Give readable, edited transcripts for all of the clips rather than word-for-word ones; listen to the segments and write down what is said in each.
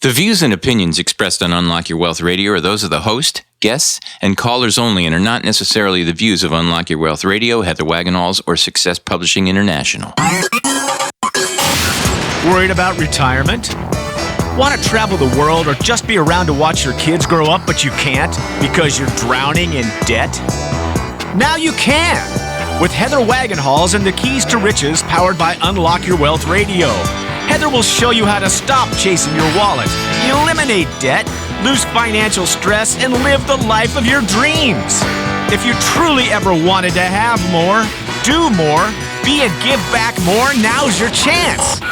The views and opinions expressed on Unlock Your Wealth Radio are those of the host, guests, and callers only and are not necessarily the views of Unlock Your Wealth Radio, Heather Wagenhals, or Success Publishing International. Worried about retirement? Want to travel the world or just be around to watch your kids grow up, but you can't because you're drowning in debt? Now you can! With Heather Wagenhals and the Keys to Riches powered by Unlock Your Wealth Radio. Heather will show you how to stop chasing your wallet, eliminate debt, lose financial stress, and live the life of your dreams. If you truly ever wanted to have more, do more, be and give back more, now's your chance.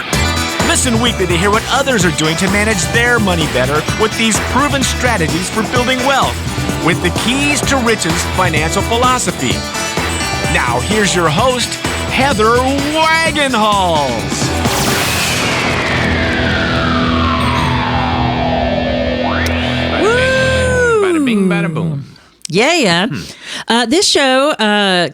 Listen weekly to hear what others are doing to manage their money better with these proven strategies for building wealth with the Keys to Riches financial philosophy. Now, here's your host, Heather Wagenhals. Bada bing, bada boom. Yeah. This show,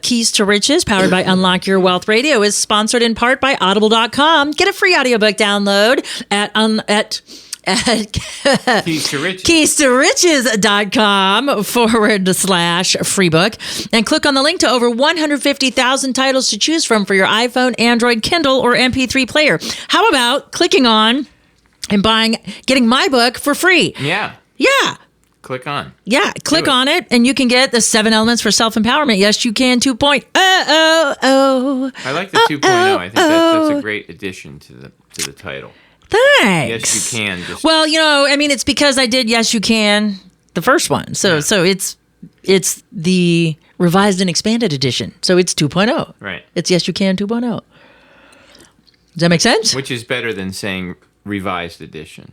Keys to Riches, powered by Unlock Your Wealth Radio, is sponsored in part by Audible.com. Get a free audiobook download at keys-to-riches.com/free book and click on the link to over 150,000 titles to choose from for your iPhone, Android, Kindle, or MP3 player. How about clicking on and getting my book for free? Yeah. Click on. Yeah, click on it, and you can get the 7 Elements for Self-Empowerment. Yes, you can 2.0. I like the 2.0. I think that's a great addition to the title. Thanks. Yes, you can. Well, it's because I did Yes, You Can, the first one. So it's the revised and expanded edition. So it's 2.0. Right. It's Yes, You Can 2.0. Does that make sense? Which is better than saying revised edition.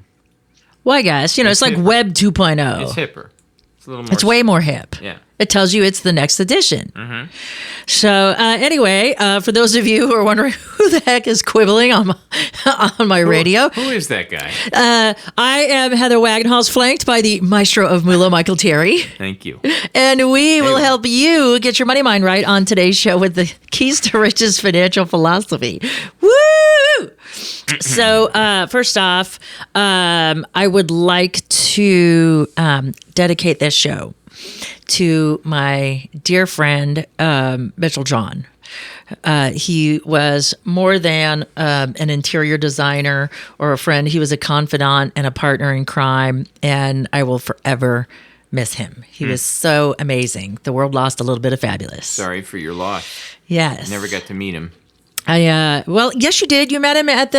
Well, I guess, it's like hipper. Web 2.0. It's hipper. It's a little more. It's way more hip. Yeah. It tells you it's the next edition. Mm-hmm. So anyway, for those of you who are wondering who the heck is quibbling on my radio. Who is that guy? I am Heather Wagenhals, flanked by the maestro of Moolah, Michael Terry. Thank you. And we will help you get your money mind right on today's show with the Keys to Riches financial philosophy. Woo! So first off, I would like to dedicate this show to my dear friend, Mitchell John. He was more than an interior designer or a friend. He was a confidant and a partner in crime, and I will forever miss him. He was so amazing. The world lost a little bit of fabulous. Sorry for your loss. Yes. Never got to meet him. Well, yes, you did. You met him at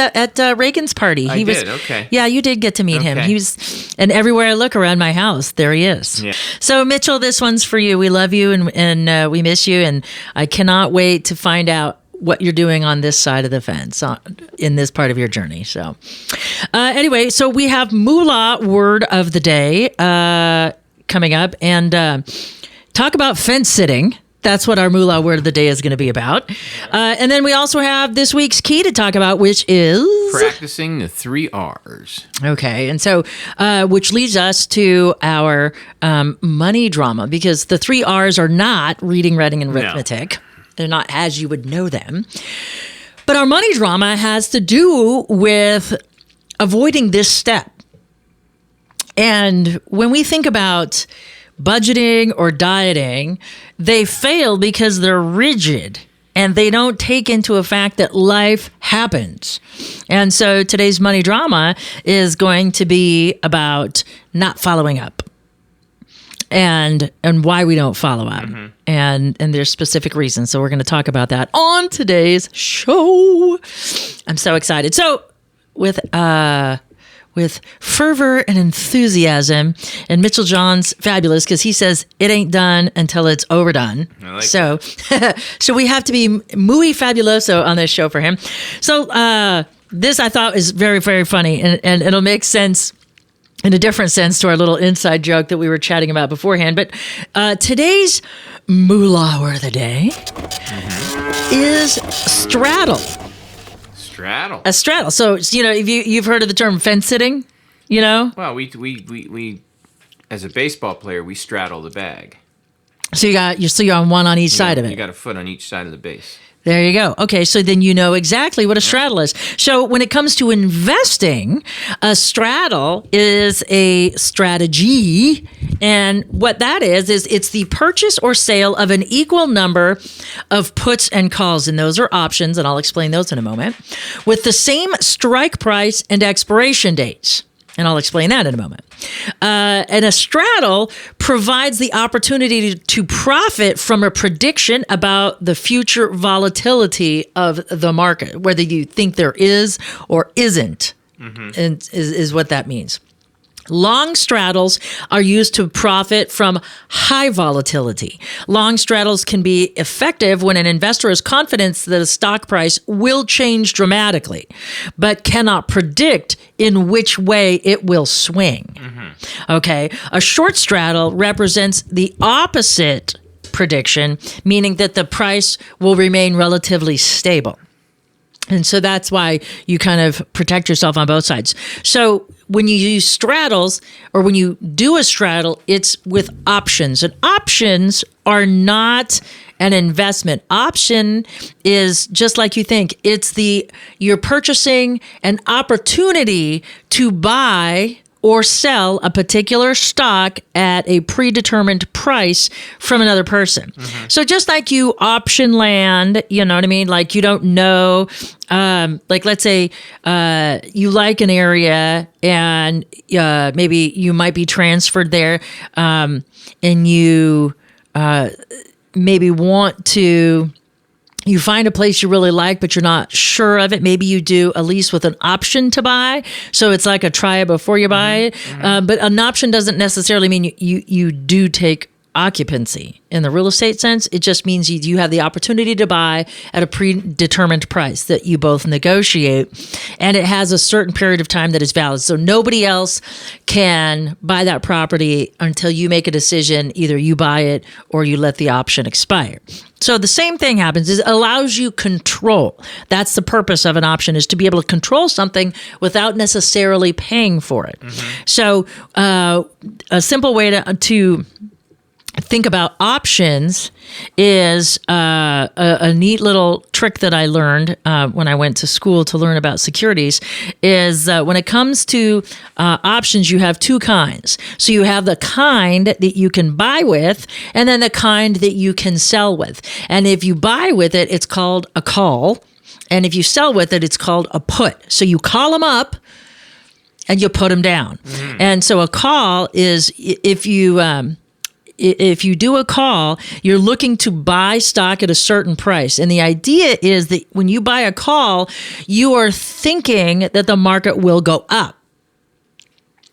Reagan's party. I did. Okay. Yeah, you did get to meet him. Okay. He was, and everywhere I look around my house, there he is. Yeah. So, Mitchell, this one's for you. We love you and we miss you, and I cannot wait to find out what you're doing on this side of the fence in this part of your journey. So, anyway, so we have Moolah word of the day coming up, and talk about fence sitting. That's what our Moolah word of the day is going to be about. And then we also have this week's key to talk about, which is practicing the 3 R's. Okay. And so, which leads us to our money drama, because the 3 R's are not reading, writing, and arithmetic. No. They're not as you would know them. But our money drama has to do with avoiding this step. And when we think about budgeting or dieting, they fail because they're rigid and they don't take into a fact that life happens. And so today's money drama is going to be about not following up and why we don't follow up. Mm-hmm. And there's specific reasons. So we're going to talk about that on today's show. I'm so excited. So with fervor and enthusiasm, and Mitchell John's fabulous because he says it ain't done until it's overdone. I like so, so we have to be muy fabuloso on this show for him. So this I thought is very, very funny, and it'll make sense in a different sense to our little inside joke that we were chatting about beforehand. But today's moolah word of the day is straddle. Straddle. A straddle. So, if you've heard of the term fence sitting, Well, we as a baseball player, we straddle the bag. So you're on one on each side of it. You got a foot on each side of the base. There you go. Okay, so then you know exactly what a straddle is. So when it comes to investing, a straddle is a strategy. And what that is it's the purchase or sale of an equal number of puts and calls. And those are options, and I'll explain those in a moment, with the same strike price and expiration dates. And I'll explain that in a moment. And a straddle provides the opportunity to profit from a prediction about the future volatility of the market, whether you think there is or isn't, and is what that means. Long straddles are used to profit from high volatility. Long straddles can be effective when an investor has confidence that a stock price will change dramatically, but cannot predict in which way it will swing. Okay. A short straddle represents the opposite prediction, meaning that the price will remain relatively stable. And so that's why you kind of protect yourself on both sides. So when you use straddles, or when you do a straddle, it's with options. And options are not an investment. Option is just like you think. You're purchasing an opportunity to buy or sell a particular stock at a predetermined price from another person. So just like you option land, you know what I mean? Like you don't know, like let's say you like an area and maybe you might be transferred there, and you maybe want to... You find a place you really like, but you're not sure of it. Maybe you do a lease with an option to buy. So it's like a try it before you buy it. But an option doesn't necessarily mean you do take occupancy in the real estate sense. It just means you have the opportunity to buy at a predetermined price that you both negotiate. And it has a certain period of time that is valid. So nobody else can buy that property until you make a decision. Either you buy it or you let the option expire. So the same thing happens. It allows you control. That's the purpose of an option, is to be able to control something without necessarily paying for it. So a simple way to think about options is a neat little trick that I learned when I went to school to learn about securities is when it comes to options, you have two kinds. So you have the kind that you can buy with, and then the kind that you can sell with. And if you buy with it, it's called a call. And if you sell with it, it's called a put. So you call them up and you put them down. And so a call is if you do a call, you're looking to buy stock at a certain price. And the idea is that when you buy a call, you are thinking that the market will go up.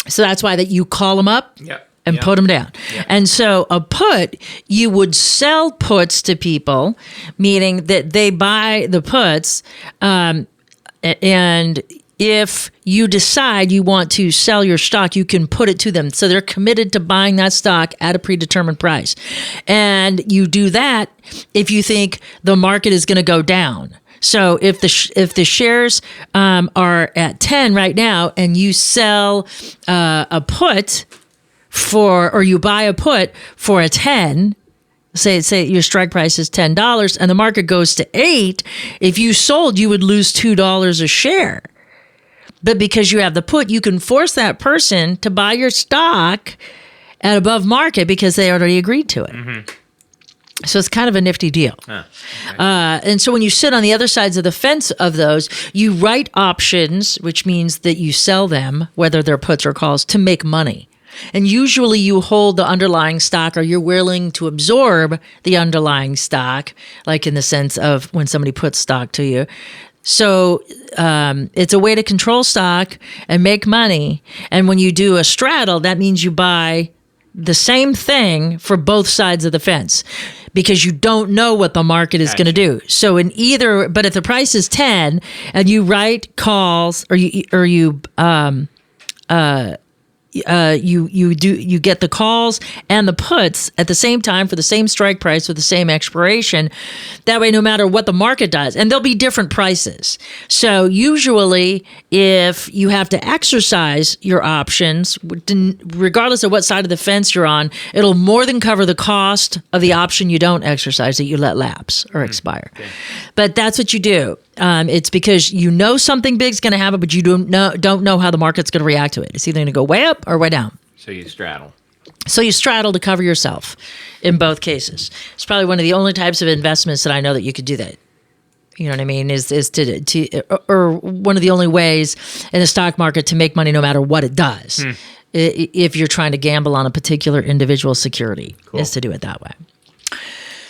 So that's why that you call them up and put them down. And so a put, you would sell puts to people, meaning that they buy the puts, and if you decide you want to sell your stock, you can put it to them. So they're committed to buying that stock at a predetermined price. And you do that if you think the market is going to go down. So if the shares are at 10 right now, and you sell a put or you buy a put for a 10, say your strike price is $10 and the market goes to 8, if you sold, you would lose $2 a share. But because you have the put, you can force that person to buy your stock at above market because they already agreed to it. So it's kind of a nifty deal. And so when you sit on the other sides of the fence of those, you write options, which means that you sell them, whether they're puts or calls, to make money. And usually you hold the underlying stock, or you're willing to absorb the underlying stock, like in the sense of when somebody puts stock to you. So it's a way to control stock and make money. And when you do a straddle, that means you buy the same thing for both sides of the fence, because you don't know what the market is going to do. So but if the price is 10 and you write calls, or you you get the calls and the puts at the same time for the same strike price with the same expiration. That way, no matter what the market does, and there'll be different prices. So usually, if you have to exercise your options, regardless of what side of the fence you're on, it'll more than cover the cost of the option you don't exercise that you let lapse or expire. Okay. But that's what you do. It's because you know something big's going to happen, but you don't know how the market's going to react to it. It's either going to go way up or way down. So you straddle. So you straddle to cover yourself in both cases. It's probably one of the only types of investments that I know that you could do that. You know what I mean? Is or one of the only ways in the stock market to make money no matter what it does. If you're trying to gamble on a particular individual security, is to do it that way.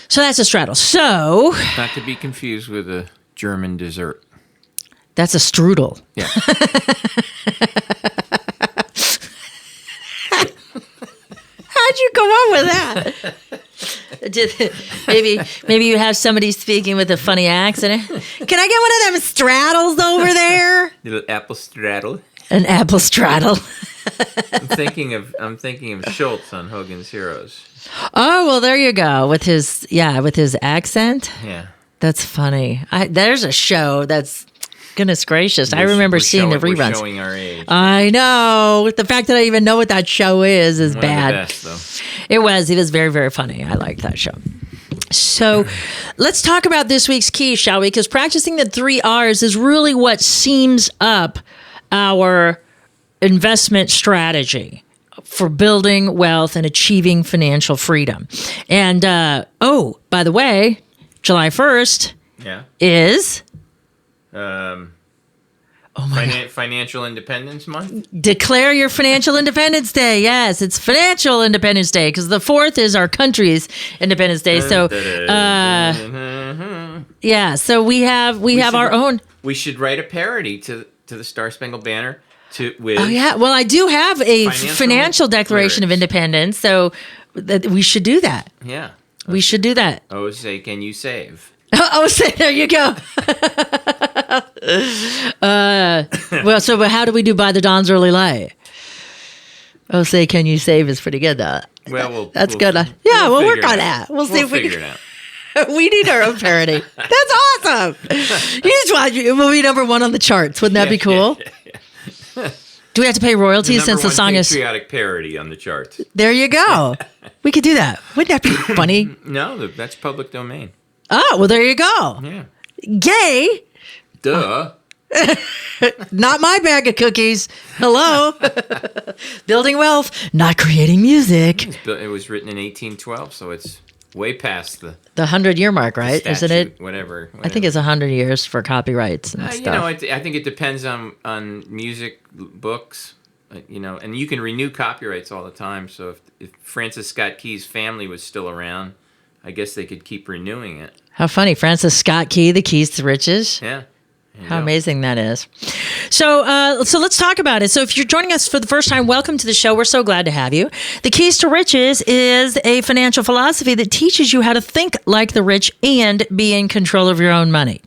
So that's a straddle. So not to be confused with a German dessert. That's a strudel. Yeah. How'd you come up with that? Maybe you have somebody speaking with a funny accent. Can I get one of them straddles over there? Little apple straddle. An apple straddle. I'm thinking of Schultz on Hogan's Heroes. Oh, well, there you go with his accent. Yeah, that's funny. There's a show that's. Goodness gracious. I remember seeing the rerun. We're showing our age. I know. The fact that I even know what that show is bad. One of the best, though. It was very, very funny. I liked that show. So let's talk about this week's key, shall we? Because practicing the 3 R's is really what seams up our investment strategy for building wealth and achieving financial freedom. And, by the way, July 1st is... Financial Independence Month? Declare your Financial Independence Day. Yes, it's Financial Independence Day because the 4th is our country's Independence Day. So, so we have our own. We should write a parody to the Star Spangled Banner. Well, I do have a financial Declaration of Independence, so we should do that. Yeah. We should do that. Oh, say, can you save? Oh, there you go. But how do we do By the Dawn's Early Light? Oh, say, can you save is pretty good, though. Well, that's good. We'll work on that. We'll see if we figure it out. We need our own parody. That's awesome. You just watch it. We'll be number 1 on the charts. Wouldn't that be cool? Yeah. Do we have to pay royalties since the song is patriotic parody on the charts? There you go. We could do that. Wouldn't that be funny? No, that's public domain. Oh, well, there you go. Yeah. Gay. Duh. Not my bag of cookies. Hello. Building wealth, not creating music. It was written in 1812, so it's way past the 100-year mark, right? statute, Isn't it? Whatever. I think it's 100 years for copyrights and stuff. I think it depends on music, books, and you can renew copyrights all the time. So if Francis Scott Key's family was still around, I guess they could keep renewing it. How funny. Francis Scott Key, The Keys to Riches. Yeah. How amazing that is. So let's talk about it. So if you're joining us for the first time, welcome to the show. We're so glad to have you. The Keys to Riches is a financial philosophy that teaches you how to think like the rich and be in control of your own money.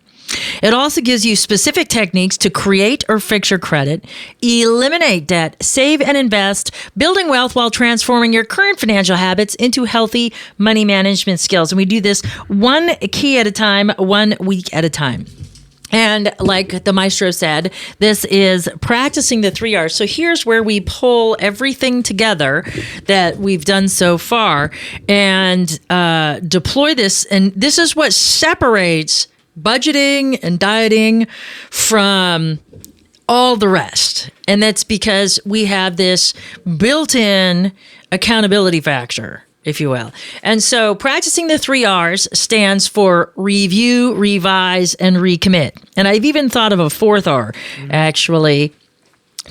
It also gives you specific techniques to create or fix your credit, eliminate debt, save and invest, building wealth while transforming your current financial habits into healthy money management skills. And we do this 1 key at a time, 1 week at a time. And like the maestro said, this is practicing the 3 R's. So here's where we pull everything together that we've done so far and deploy this. And this is what separates budgeting and dieting from all the rest. And that's because we have this built-in accountability factor, if you will. And so practicing the 3 R's stands for review, revise, and recommit. And I've even thought of a 4th R, actually,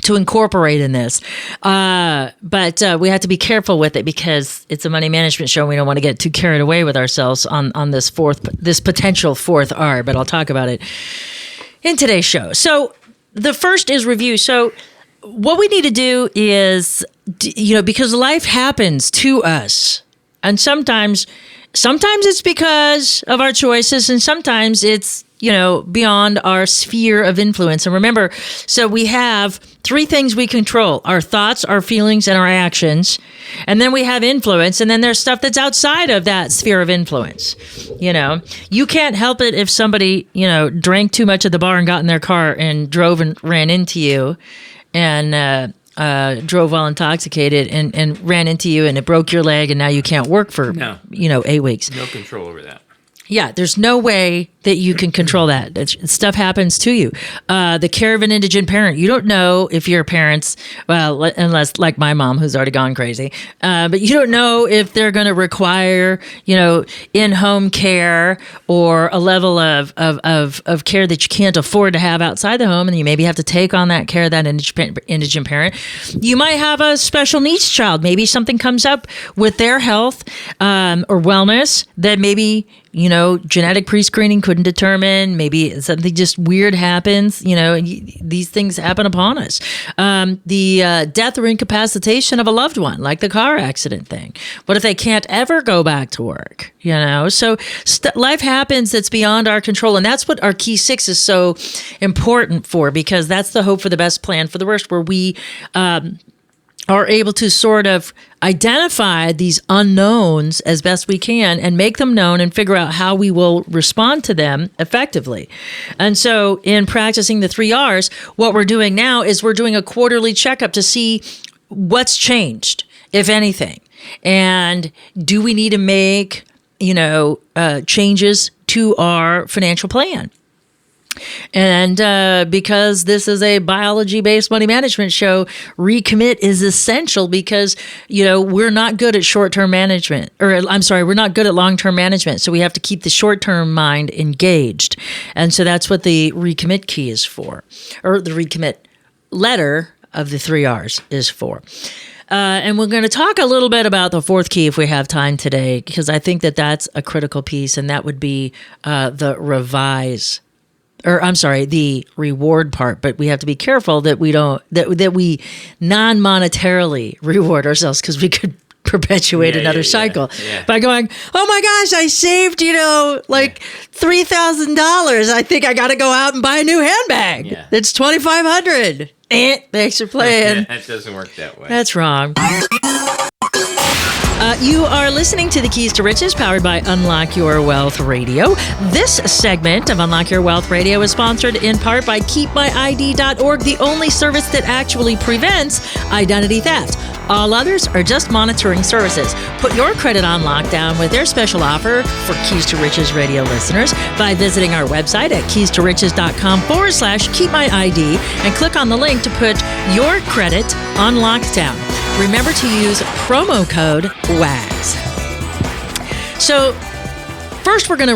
to incorporate in this. But we have to be careful with it because it's a money management show. We don't want to get too carried away with ourselves on this potential 4th R, but I'll talk about it in today's show. So the first is review. So what we need to do is, because life happens to us, and sometimes it's because of our choices, and sometimes it's, beyond our sphere of influence. And remember, so we have 3 things we control: our thoughts, our feelings, and our actions. And then we have influence, and then there's stuff that's outside of that sphere of influence. You can't help it if somebody, drank too much at the bar and got in their car and drove and ran into you, and drove while intoxicated and ran into you, and it broke your leg, and now you can't work for 8 weeks. No control over that. Yeah, there's no way that you can control that. Stuff happens to you. The care of an indigent parent. You don't know if your parents, well, unless like my mom, who's already gone crazy, but you don't know if they're going to require, in-home care or a level of care that you can't afford to have outside the home, and you maybe have to take on that care of that indigent parent. You might have a special needs child. Maybe something comes up with their health or wellness that maybe genetic pre-screening couldn't determine. Maybe something just weird happens. These things happen upon us. The death or incapacitation of a loved one, like the car accident thing. What if they can't ever go back to work? So life happens that's beyond our control. And that's what our key 6 is so important for, because that's the hope for the best, plan for the worst, where we are able to sort of identify these unknowns as best we can and make them known and figure out how we will respond to them effectively. And so in practicing the 3 R's, what we're doing now is we're doing a quarterly checkup to see what's changed, if anything. And do we need to make, changes to our financial plan? And because this is a biology-based money management show, Recommit is essential because, we're not good at short-term management. We're not good at long-term management. So we have to keep the short-term mind engaged. And so that's what the Recommit key is for, or the Recommit letter of the 3 R's is for. And we're going to talk a little bit about the 4th key if we have time today, because I think that that's a critical piece, and that would be the the reward part. But we have to be careful that we don't, that we non-monetarily reward ourselves, because we could perpetuate another cycle by going, oh my gosh, I saved, $3,000. I think I got to go out and buy a new handbag. Yeah. It's $2,500. Thanks for playing. That doesn't work that way. That's wrong. You are listening to the Keys to Riches, powered by Unlock Your Wealth Radio. This segment of Unlock Your Wealth Radio is sponsored in part by KeepMyID.org, the only service that actually prevents identity theft. All others are just monitoring services. Put your credit on lockdown with their special offer for Keys to Riches Radio listeners by visiting our website at keystoriches.com/keepmyid and click on the link to put your credit on lockdown. Remember to use promo code WAGS. So first we're going to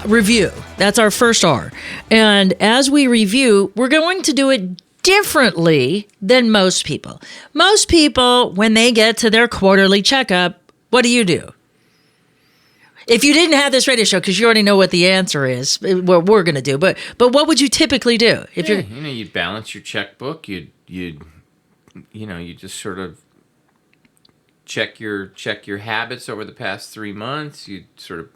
review. That's our first R. And as we review, we're going to do it differently than most people. Most people, when they get to their quarterly checkup, what do? If you didn't have this radio show, because you already know what the answer is, what we're going to do, but what would you typically do? If you'd balance your checkbook, you'd just sort of check your habits over the past 3 months. You'd sort of,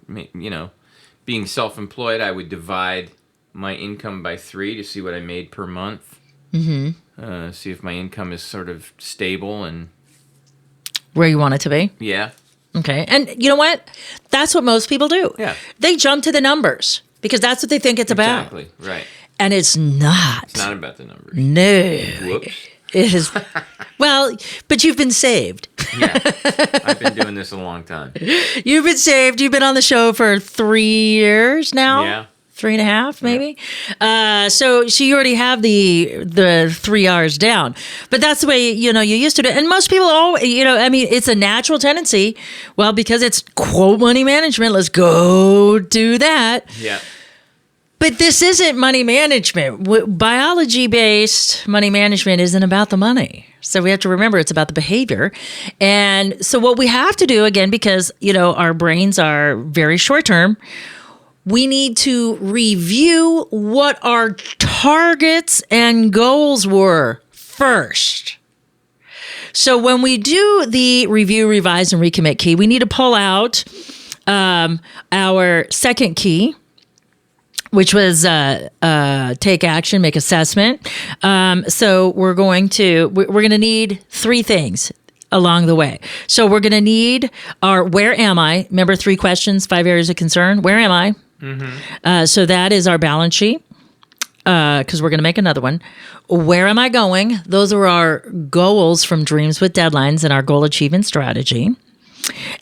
being self-employed, I would divide my income by 3 to see what I made per month. Mm-hmm. See if my income is sort of stable and where you want it to be. Yeah. Okay. And you know what? That's what most people do. Yeah. They jump to the numbers because that's what they think it's about. Exactly. Right. And it's not. It's not about the numbers. No. Whoops. It is. Well, but you've been saved. Yeah. I've been doing this a long time. You've been saved. You've been on the show for 3 years now. Yeah. 3.5, maybe. Yeah. So you already have the 3 R's down, but that's the way, you used to do it. And most people, it's a natural tendency. Well, because it's quote money management, let's go do that. Yeah. But this isn't money management. Biology-based money management isn't about the money. So we have to remember it's about the behavior. And so what we have to do, again, because, our brains are very short-term, we need to review what our targets and goals were first. So when we do the review, revise, and recommit key, we need to pull out our second key, which was take action, make assessment. So we're going to need three things along the way. So we're going to need our where am I? Remember 3 questions, 5 areas of concern. Where am I? Mm-hmm. So that is our balance sheet, because we're going to make another one. Where am I going? Those are our goals from Dreams with Deadlines and our goal achievement strategy.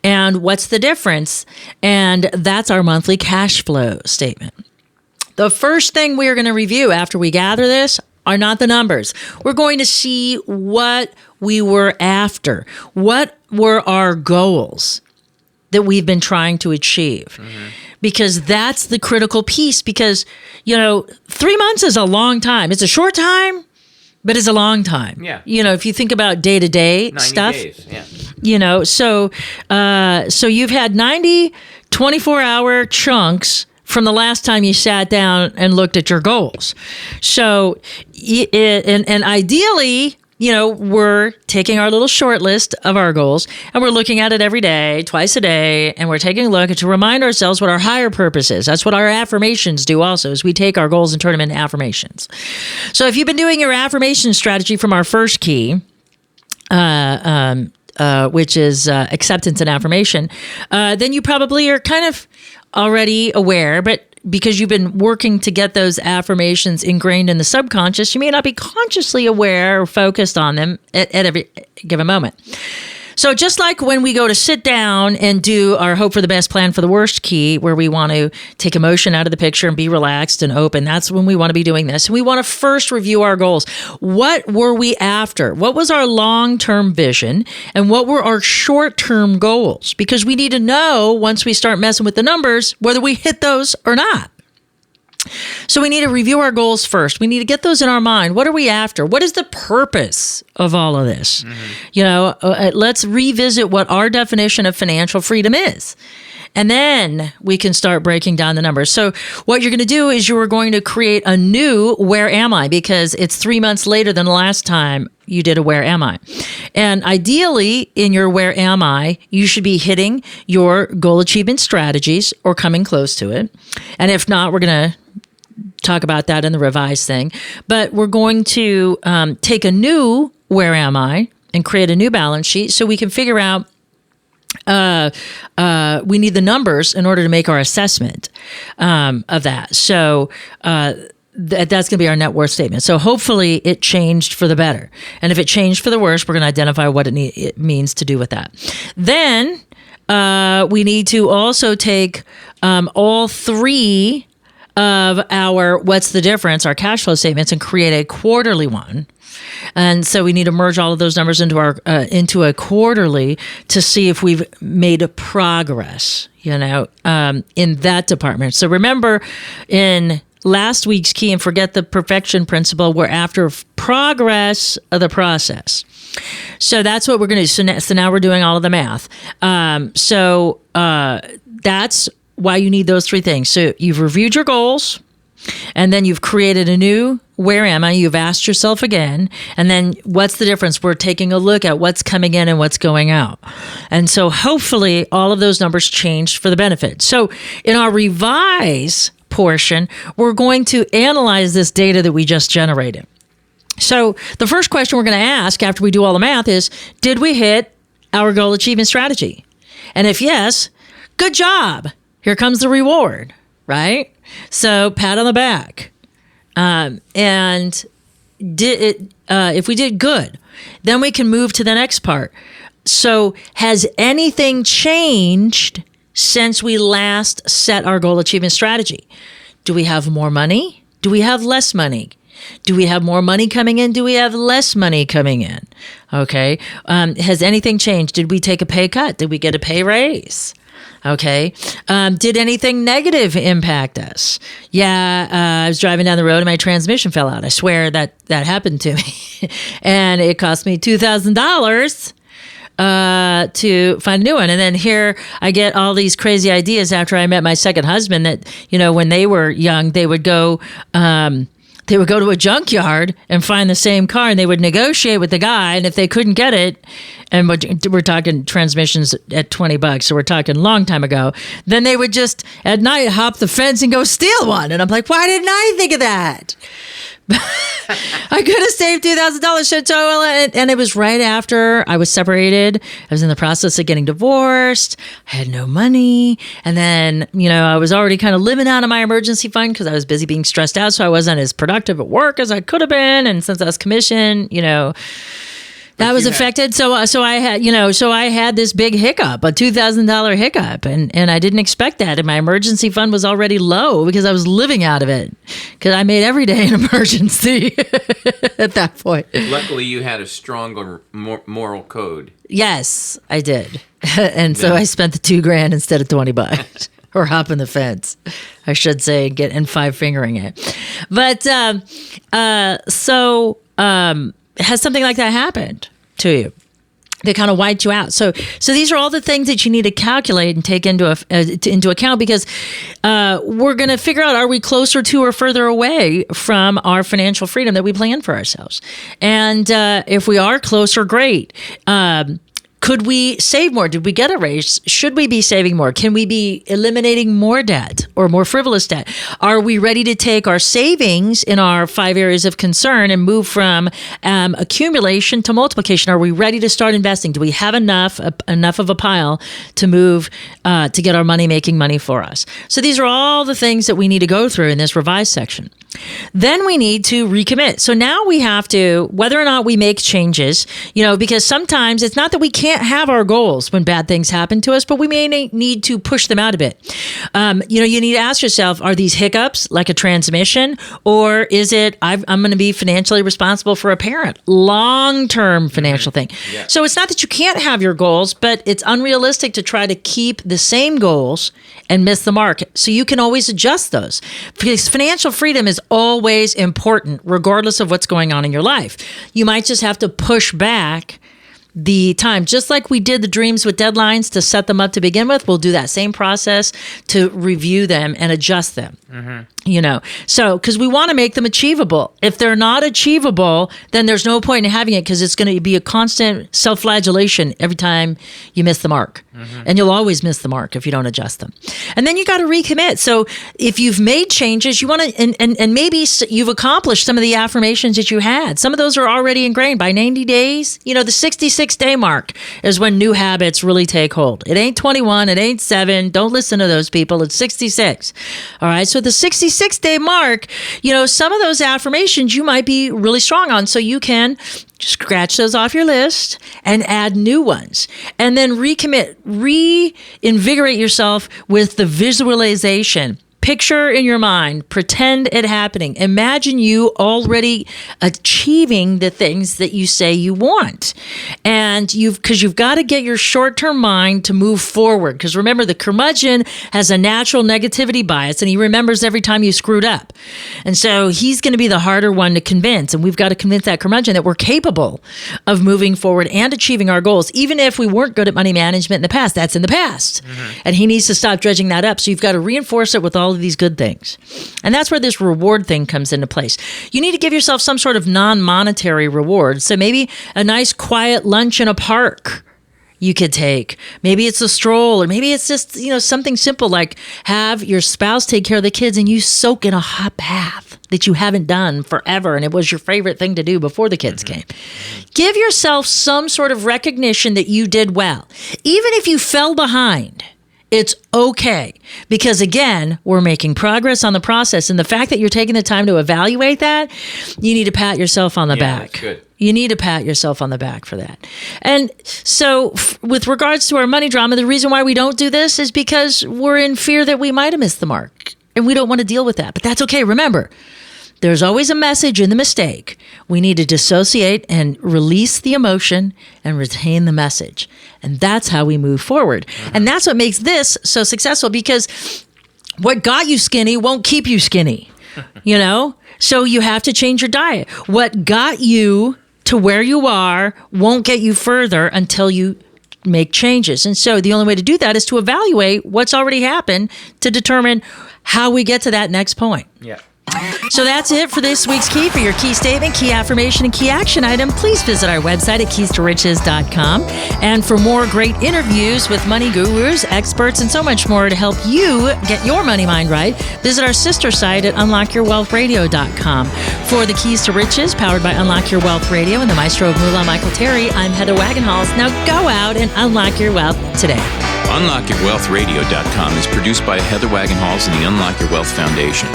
And what's the difference? And that's our monthly cash flow statement. The first thing we are going to review after we gather this are not the numbers. We're going to see what we were after. What were our goals that we've been trying to achieve? Mm-hmm. Because that's the critical piece. Because, 3 months is a long time. It's a short time, but it's a long time. Yeah. If you think about day-to-day 90 stuff. days, yeah. So you've had 90 24-hour chunks from the last time you sat down and looked at your goals. So, and ideally, we're taking our little short list of our goals and we're looking at it every day, twice a day, and we're taking a look to remind ourselves what our higher purpose is. That's what our affirmations do also, is we take our goals and turn them into affirmations. So if you've been doing your affirmation strategy from our first key, which is acceptance and affirmation, then you probably are kind of already aware, but because you've been working to get those affirmations ingrained in the subconscious, you may not be consciously aware or focused on them at every given moment. So just like when we go to sit down and do our hope for the best, plan for the worst key, where we want to take emotion out of the picture and be relaxed and open, that's when we want to be doing this. And we want to first review our goals. What were we after? What was our long-term vision? And what were our short-term goals? Because we need to know, once we start messing with the numbers, whether we hit those or not. So we need to review our goals first. We need to get those in our mind. What are we after? What is the purpose of all of this? Mm-hmm. Let's revisit what our definition of financial freedom is. And then we can start breaking down the numbers. So what you're going to do is you are going to create a new where am I? Because it's 3 months later than the last time you did a where am I? And ideally, in your where am I, you should be hitting your goal achievement strategies or coming close to it. And if not, we're going to talk about that in the revised thing. But we're going to take a new where am I and create a new balance sheet so we can figure out we need the numbers in order to make our assessment of that. So that's going to be our net worth statement. So hopefully it changed for the better. And if it changed for the worse, we're going to identify what it means to do with that. Then we need to also take all 3 of our what's the difference, our cash flow statements, and create a quarterly one. And so we need to merge all of those numbers into our into a quarterly to see if we've made a progress, in that department. So remember, in last week's key and forget the perfection principle, we're after progress of the process. So that's what we're going to do. So now we're doing all of the math. That's why you need those 3 things. So you've reviewed your goals, and then you've created a new where am I? You've asked yourself again. And then what's the difference? We're taking a look at what's coming in and what's going out. And so hopefully all of those numbers changed for the benefit. So in our revise portion, we're going to analyze this data that we just generated. So the first question we're going to ask after we do all the math is, did we hit our goal achievement strategy? And if yes, good job. Here comes the reward, right? So pat on the back. And if we did good, then we can move to the next part. So has anything changed since we last set our goal achievement strategy? Do we have more money? Do we have less money? Do we have more money coming in? Do we have less money coming in? Okay. Has anything changed? Did we take a pay cut? Did we get a pay raise? Okay. Did anything negative impact us? Yeah, I was driving down the road and my transmission fell out. I swear that happened to me. And it cost me $2,000 to find a new one. And then here I get all these crazy ideas after I met my second husband that, when they were young, they would go they would go to a junkyard and find the same car, and they would negotiate with the guy. And if they couldn't get it, and we're talking transmissions at $20, so we're talking a long time ago, then they would just at night hop the fence and go steal one. And I'm like, why didn't I think of that? I could have saved $2,000. And it was right after I was separated. I was in the process of getting divorced. I had no money. And then, I was already kind of living out of my emergency fund because I was busy being stressed out. So I wasn't as productive at work as I could have been. And since I was commissioned, that was affected. So I had this big hiccup, a $2,000 hiccup, and I didn't expect that. And my emergency fund was already low because I was living out of it because I made every day an emergency at that point. Luckily, you had a stronger moral code. Yes, I did. And so I spent the $2,000 instead of $20 or hopping the fence, I should say, and 5-fingering it. But has something like that happened to you? They kind of wiped you out. So these are all the things that you need to calculate and take into account because we're going to figure out, are we closer to or further away from our financial freedom that we plan for ourselves? And if we are closer, great. Could we save more? Did we get a raise? Should we be saving more? Can we be eliminating more debt or more frivolous debt? Are we ready to take our savings in our 5 areas of concern and move from accumulation to multiplication? Are we ready to start investing? Do we have enough of a pile to move to get our money making money for us? So these are all the things that we need to go through in this revised section. Then we need to recommit. So now we have to, whether or not we make changes, because sometimes it's not that we can't have our goals when bad things happen to us, but we may need to push them out a bit. You need to ask yourself, are these hiccups like a transmission, or is it, I'm going to be financially responsible for a parent, long-term financial thing. Yeah. So it's not that you can't have your goals, but it's unrealistic to try to keep the same goals and miss the mark. So you can always adjust those because financial freedom is always important, regardless of what's going on in your life. You might just have to push back the time, just like we did the dreams with deadlines to set them up to begin with. We'll do that same process to review them and adjust them. So because we want to make them achievable. If they're not achievable, then there's no point in having it because it's going to be a constant self-flagellation every time you miss the mark. And you'll always miss the mark if you don't adjust them. And then you got to recommit. So if you've made changes, you want to, and maybe you've accomplished some of the affirmations that you had. Some of those are already ingrained by 90 days. The 66-day mark is when new habits really take hold. It ain't 21, it ain't 7. Don't listen to those people. It's 66. All right. So the 66-day mark, some of those affirmations you might be really strong on. So you can scratch those off your list and add new ones. And then recommit, reinvigorate yourself with the visualization. Picture in your mind, pretend it happening. Imagine you already achieving the things that you say you want. And because you've got to get your short-term mind to move forward. Because remember, the curmudgeon has a natural negativity bias and he remembers every time you screwed up. And so he's going to be the harder one to convince. And we've got to convince that curmudgeon that we're capable of moving forward and achieving our goals. Even if we weren't good at money management in the past, that's in the past. And he needs to stop dredging that up. So you've got to reinforce it with all of these good things. And that's where this reward thing comes into place. You need to give yourself some sort of non-monetary reward. So maybe a nice quiet lunch in a park you could take. Maybe it's a stroll, or maybe it's just, something simple like have your spouse take care of the kids and you soak in a hot bath that you haven't done forever and it was your favorite thing to do before the kids came. Give yourself some sort of recognition that you did well. Even if you fell behind, it's okay, because again, we're making progress on the process. And the fact that you're taking the time to evaluate that, you need to pat yourself on the back. That's good. You need to pat yourself on the back for that. And so with regards to our money drama, the reason why we don't do this is because we're in fear that we might have missed the mark and we don't want to deal with that. But that's okay. Remember, there's always a message in the mistake. We need to dissociate and release the emotion and retain the message. And that's how we move forward. And that's what makes this so successful, because what got you skinny won't keep you skinny, So you have to change your diet. What got you to where you are won't get you further until you make changes. And so the only way to do that is to evaluate what's already happened to determine how we get to that next point. Yeah. So that's it for this week's Key. For your key statement, key affirmation, and key action item, please visit our website at keys-to-riches.com. And for more great interviews with money gurus, experts, and so much more to help you get your money mind right, visit our sister site at unlockyourwealthradio.com. For the Keys to Riches, powered by Unlock Your Wealth Radio and the maestro of Moolah, Michael Terry, I'm Heather Wagenhals. Now go out and unlock your wealth today. UnlockYourWealthRadio.com is produced by Heather Wagenhals and the Unlock Your Wealth Foundation.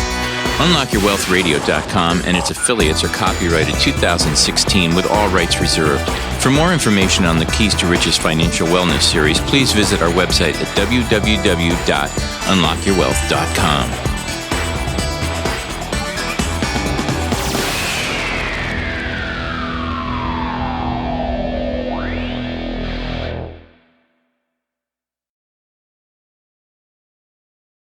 UnlockYourWealthRadio.com and its affiliates are copyrighted 2016 with all rights reserved. For more information on the Keys to Riches Financial Wellness Series, please visit our website at www.unlockyourwealth.com.